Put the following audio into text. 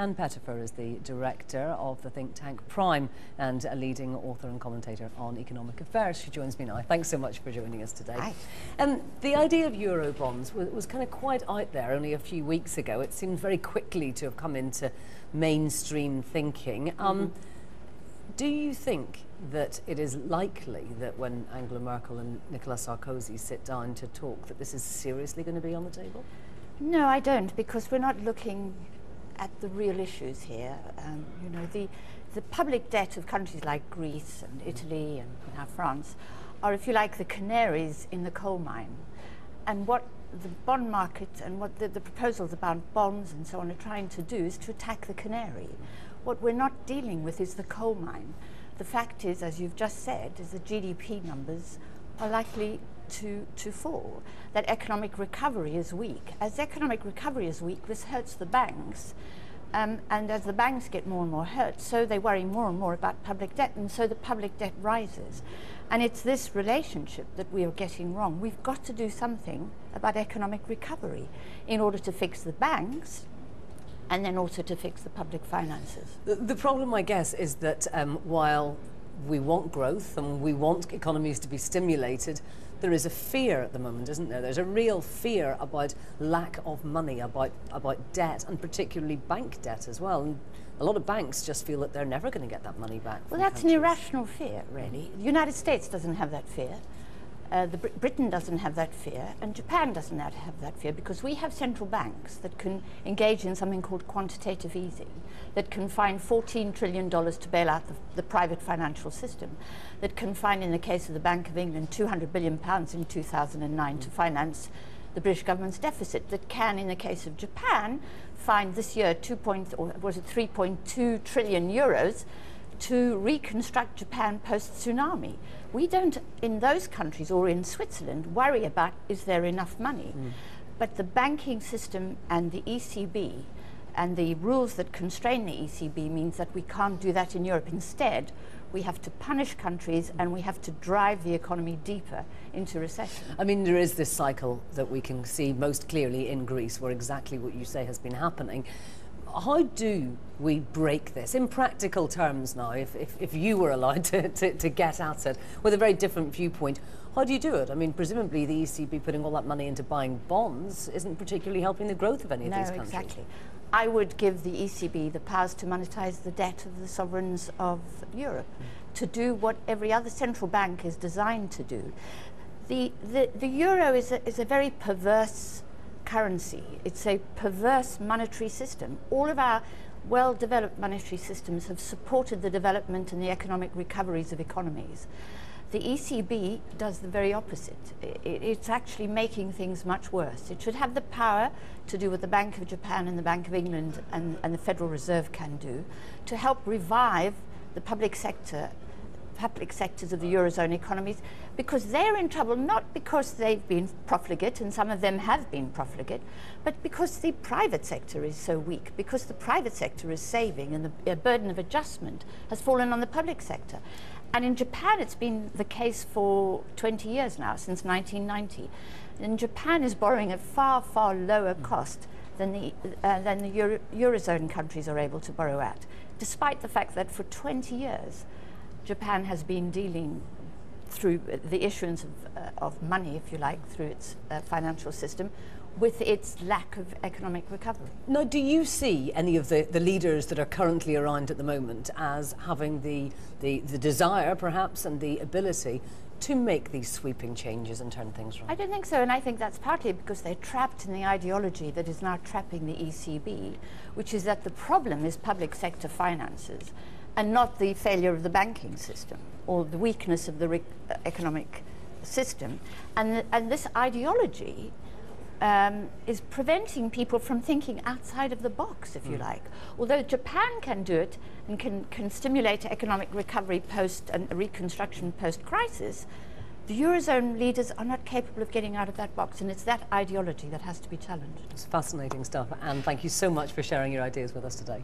Anne Pettifor is the director of the think tank Prime and a leading author and commentator on economic affairs. She joins me now. Thanks so much for joining us today. Hi. The idea of Eurobonds was kind of quite out there only a few weeks ago. It seemed very quickly to have come into mainstream thinking. Do you think that it is likely that when Angela Merkel and Nicolas Sarkozy sit down to talk that this is seriously going to be on the table? No, I don't, because we're not looking at the real issues here. You know, the public debt of countries like Greece and Italy and now France are, if you like, the canaries in the coal mine. And what the bond market and what the proposals about bonds and so on are trying to do is to attack the canary. What we're not dealing with is the coal mine. The fact is, as you've just said, is that GDP numbers are likely to fall, that economic recovery is weak. As economic recovery is weak, this hurts the banks. And as the banks get more and more hurt, so they worry more and more about public debt, and so the public debt rises. And it's this relationship that we are getting wrong. We've got to do something about economic recovery in order to fix the banks, and then also to fix the public finances. The problem, I guess, is that while we want growth and we want economies to be stimulated, there is a fear at the moment, isn't there? There's a real fear about lack of money, about debt, and particularly bank debt as well. And a lot of banks just feel that they're never going to get that money back. Well, that's countries. an irrational fear, really. The United States doesn't have that fear. Britain doesn't have that fear, and Japan doesn't have that fear, because we have central banks that can engage in something called quantitative easing, that can find $14 trillion to bail out the private financial system, that can find, in the case of the Bank of England, £200 billion in 2009 to finance the British government's deficit, that can, in the case of Japan, find this year 3.2 trillion euros to reconstruct Japan post-tsunami. We don't, in those countries or in Switzerland, worry about is there enough money. But the banking system and the ECB and the rules that constrain the ECB means that we can't do that in Europe. Instead, we have to punish countries and we have to drive the economy deeper into recession. I mean, there is this cycle that we can see most clearly in Greece, where exactly what you say has been happening. How do we break this in practical terms now, if you were allowed to get at it with a very different viewpoint? How do you do it? I mean, presumably the ECB putting all that money into buying bonds isn't particularly helping the growth of any of these countries. No, exactly. I would give the ECB the powers to monetize the debt of the sovereigns of Europe, to do what every other central bank is designed to do. The euro is a very perverse currency. It's a perverse monetary system. All of our well-developed monetary systems have supported the development and the economic recoveries of economies. The ECB does the very opposite. It's actually making things much worse. It should have the power to do what the Bank of Japan and the Bank of England and the Federal Reserve can do, to help revive the public sectors of the Eurozone economies, because they're in trouble not because they've been profligate, and some of them have been profligate, but because the private sector is so weak, because the private sector is saving and the burden of adjustment has fallen on the public sector. And in Japan, it's been the case for 20 years now, since 1990. And Japan is borrowing at far, far lower cost than the Eurozone countries are able to borrow at, despite the fact that for 20 years, Japan has been dealing through the issuance of money, if you like, through its financial system, with its lack of economic recovery. Now, do you see any of the leaders that are currently around at the moment as having the desire, perhaps, and the ability to make these sweeping changes and turn things around? I don't think so, and I think that's partly because they're trapped in the ideology that is now trapping the ECB, which is that the problem is public sector finances and not the failure of the banking system or the weakness of the economic system. And this ideology is preventing people from thinking outside of the box, if you like. Although Japan can do it and can stimulate economic recovery post and reconstruction post-crisis, the Eurozone leaders are not capable of getting out of that box, and it's that ideology that has to be challenged. It's fascinating stuff, and thank you so much for sharing your ideas with us today.